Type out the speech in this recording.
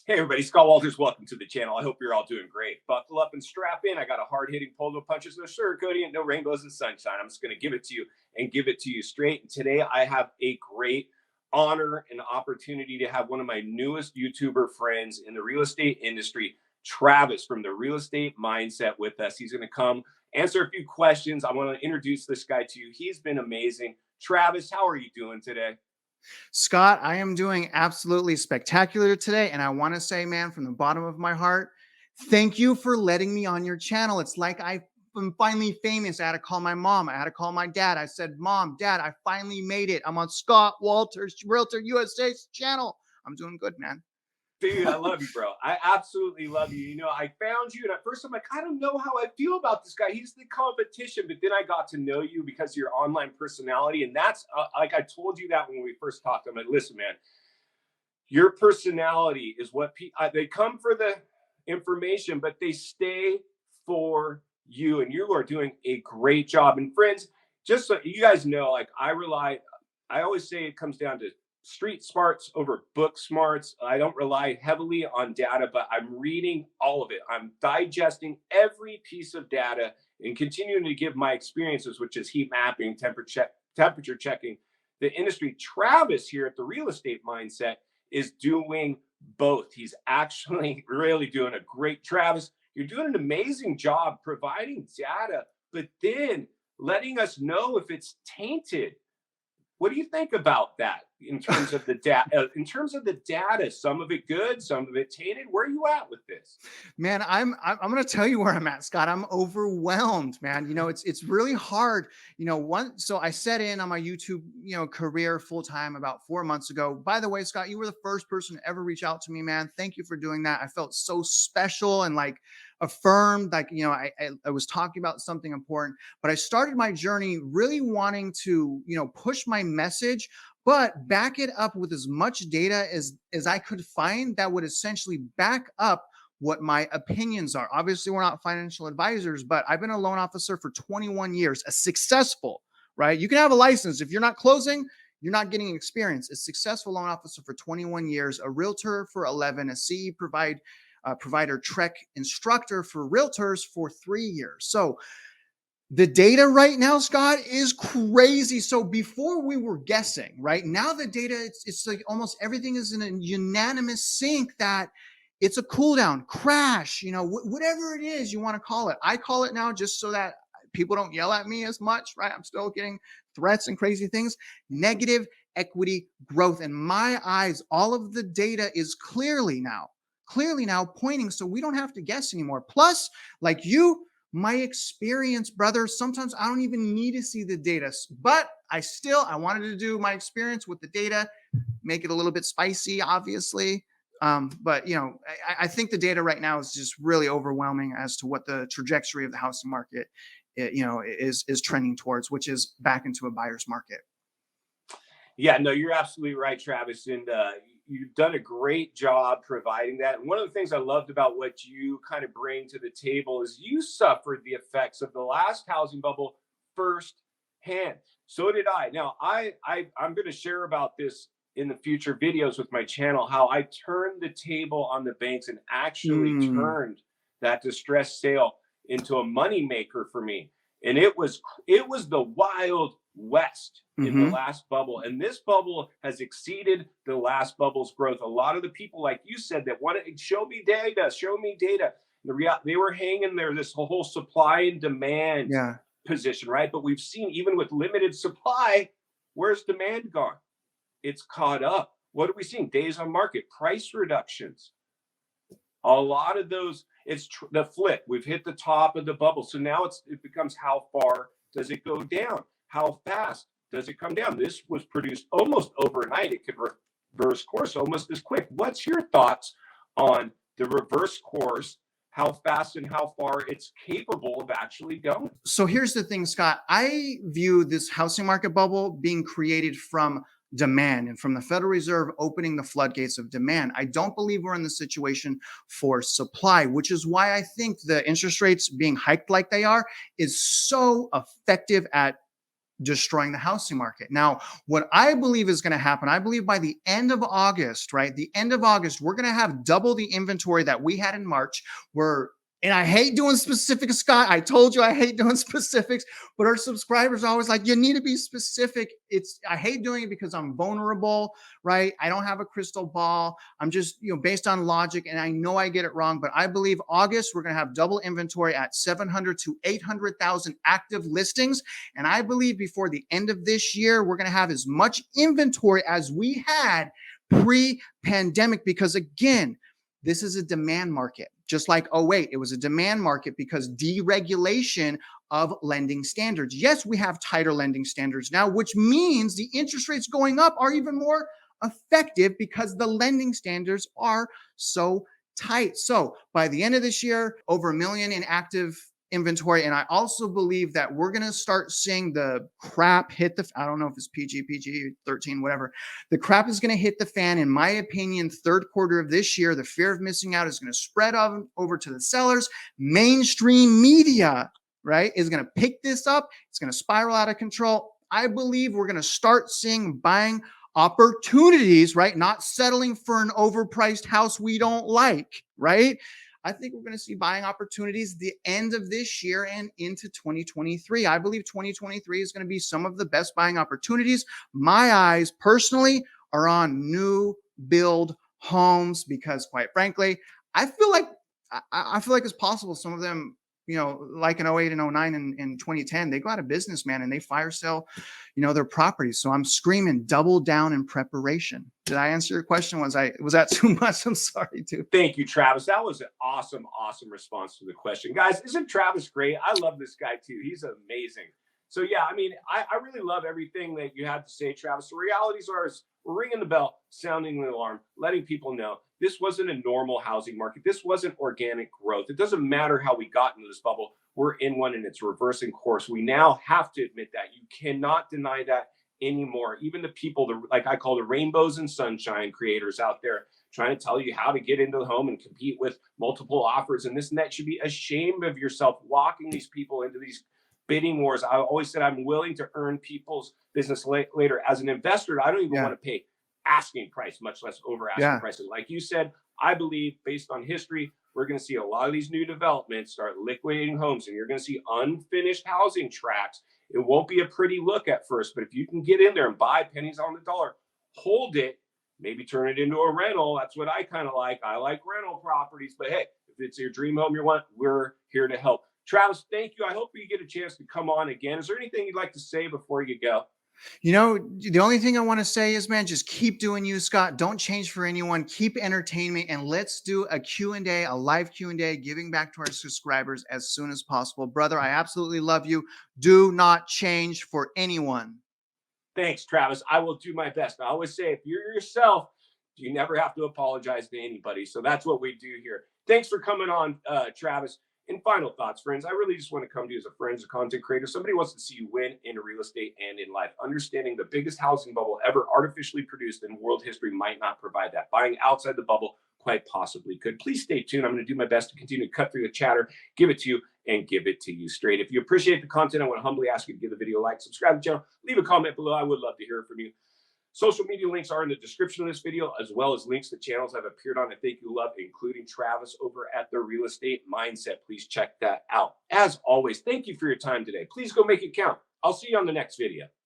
Hey everybody, Scott Walters, welcome to the channel. I hope you're all doing great. Buckle up and strap in. I got a hard-hitting polo punches, no sugarcoating it, no rainbows and sunshine. I'm just going to give it to you and give it to you straight. And today I have a great honor and opportunity to have one of my newest YouTuber friends in the real estate industry, Travis from the Real Estate Mindset with us. He's going to come answer a few questions. I want to introduce this guy to you. He's been amazing. Travis, how are you doing today? Scott, I am doing absolutely spectacular today. And I want to say, man, from the bottom of my heart, thank you for letting me on your channel. It's like I'm finally famous. I had to call my mom. I had to call my dad. I said, Mom, Dad, I finally made it. I'm on Scott Walters Realtor USA's channel. I'm doing good, man. Dude, I love you, bro. I absolutely love you. You know, I found you, and at first I'm like, I don't know how I feel about this guy. He's the competition. But then I got to know you because of your online personality. And that's like I told you that when we first talked. I'm like, listen, man, your personality is what they come for the information, but they stay for you. And you are doing a great job. And friends, just so you guys know, like I always say it comes down to street smarts over book smarts. I don't rely heavily on data, but I'm reading all of it. I'm digesting every piece of data and continuing to give my experiences, which is heat mapping, temperature checking the industry. Travis here at the Real Estate Mindset is doing both. He's actually really doing a great. Travis, you're doing an amazing job providing data, but then letting us know if it's tainted. What do you think about that in terms of the data? Some of it good, some of it tainted. Where are you at with this? Man, I'm going to tell you where I'm at, Scott. I'm overwhelmed, man. You know, it's really hard. You know, so I set in on my YouTube, career full time about 4 months ago. By the way, Scott, you were the first person to ever reach out to me, man. Thank you for doing that. I felt so special and like affirmed, like, I was talking about something important, but I started my journey really wanting to, push my message, but back it up with as much data as I could find that would essentially back up what my opinions are. Obviously, we're not financial advisors, but I've been a loan officer for 21 years, a successful, right? You can have a license. If you're not closing, you're not getting experience. A successful loan officer for 21 years, a realtor for 11, a CE provider Trek instructor for realtors for 3 years. So the data right now, Scott, is crazy. So before we were guessing, right now the data, it's like almost everything is in a unanimous sync that it's a cool down, crash, whatever it is you want to call it. I call it now just so that people don't yell at me as much, right? I'm still getting threats and crazy things. Negative equity growth. In my eyes, all of the data is clearly now pointing, so we don't have to guess anymore. Plus, like you, my experience, brother, sometimes I don't even need to see the data, but I wanted to do my experience with the data, make it a little bit spicy, obviously. But I think the data right now is just really overwhelming as to what the trajectory of the housing market, is trending towards, which is back into a buyer's market. Yeah, no, you're absolutely right, Travis. And you've done a great job providing that. And one of the things I loved about what you kind of bring to the table is you suffered the effects of the last housing bubble firsthand. So did I. Now, I'm going to share about this in the future videos with my channel, how I turned the table on the banks and actually turned that distressed sale into a moneymaker for me. And it was the Wild West in the last bubble. And this bubble has exceeded the last bubble's growth. A lot of the people, like you said, that wanted to show me data. They were hanging there, this whole supply and demand position, right? But we've seen, even with limited supply, where's demand gone? It's caught up. What are we seeing? Days on market, price reductions. A lot of those, it's the flip. We've hit the top of the bubble. So now it becomes, how far does it go down? How fast does it come down? This was produced almost overnight. It could reverse course almost as quick. What's your thoughts on the reverse course, how fast and how far it's capable of actually going? So here's the thing, Scott. I view this housing market bubble being created from demand and from the Federal Reserve opening the floodgates of demand. I don't believe we're in the situation for supply, which is why I think the interest rates being hiked like they are is so effective at destroying the housing market. Now, what I believe is going to happen, I believe by the end of August, right? The end of August, we're going to have double the inventory that we had in March. And I hate doing specifics, Scott. I told you I hate doing specifics, but our subscribers are always like, you need to be specific. I hate doing it because I'm vulnerable, right? I don't have a crystal ball. I'm just, based on logic, and I know I get it wrong, but I believe August, we're going to have double inventory at 700 to 800,000 active listings. And I believe before the end of this year, we're going to have as much inventory as we had pre-pandemic, because again, this is a demand market. Just like, oh, wait, it was a demand market because deregulation of lending standards. Yes, we have tighter lending standards now, which means the interest rates going up are even more effective because the lending standards are so tight. So by the end of this year, over 1 million in active inventory. And I also believe that we're going to start seeing the crap hit I don't know if it's PG 13, whatever. The crap is going to hit the fan. In my opinion, third quarter of this year, the fear of missing out is going to spread over to the sellers. Mainstream media, right, is going to pick this up. It's going to spiral out of control. I believe we're going to start seeing buying opportunities, right? Not settling for an overpriced house we don't like, right? I think we're going to see buying opportunities the end of this year and into 2023. I believe 2023 is going to be some of the best buying opportunities. My eyes personally are on new build homes because, quite frankly, I feel like it's possible some of them, like in 08 and 09 and 2010, they go out of business, man, and they fire sell, their properties. So I'm screaming double down in preparation. Did I answer your question? Was that too much? I'm sorry, dude. Thank you, Travis. That was an awesome response to the question. Guys, isn't Travis great? I love this guy too. He's amazing. So yeah, I mean, I really love everything that you had to say, Travis. The realities are we're ringing the bell, sounding the alarm, letting people know this wasn't a normal housing market. This wasn't organic growth. It doesn't matter how we got into this bubble. We're in one and it's reversing course. We now have to admit that. You cannot deny that anymore. Even the people, like I call the rainbows and sunshine creators out there trying to tell you how to get into the home and compete with multiple offers and this and that, should be ashamed of yourself walking these people into these bidding wars. I always said I'm willing to earn people's business later. As an investor, I don't even want to pay asking price, much less over asking prices. Like you said, I believe based on history, we're going to see a lot of these new developments start liquidating homes, and you're going to see unfinished housing tracts. It won't be a pretty look at first, but if you can get in there and buy pennies on the dollar, hold it, maybe turn it into a rental. That's what I kind of like. I like rental properties, but hey, if it's your dream home you want, we're here to help. Travis, thank you. I hope you get a chance to come on again. Is there anything you'd like to say before you go? The only thing I want to say is, man, just keep doing you, Scott. Don't change for anyone. Keep entertaining me, and let's do a Q&A, a live Q&A, giving back to our subscribers as soon as possible. Brother, I absolutely love you. Do not change for anyone. Thanks, Travis. I will do my best. I always say, if you're yourself, you never have to apologize to anybody. So that's what we do here. Thanks for coming on, Travis. And final thoughts, friends. I really just want to come to you as a friend, as a content creator. Somebody wants to see you win in real estate and in life. Understanding the biggest housing bubble ever artificially produced in world history might not provide that. Buying outside the bubble quite possibly could. Please stay tuned. I'm going to do my best to continue to cut through the chatter, give it to you, and give it to you straight. If you appreciate the content, I want to humbly ask you to give the video a like, subscribe to the channel, leave a comment below. I would love to hear from you. Social media links are in the description of this video, as well as links to channels I've appeared on that Thank You Love, including Travis over at The Real Estate Mindset. Please check that out. As always, thank you for your time today. Please go make it count. I'll see you on the next video.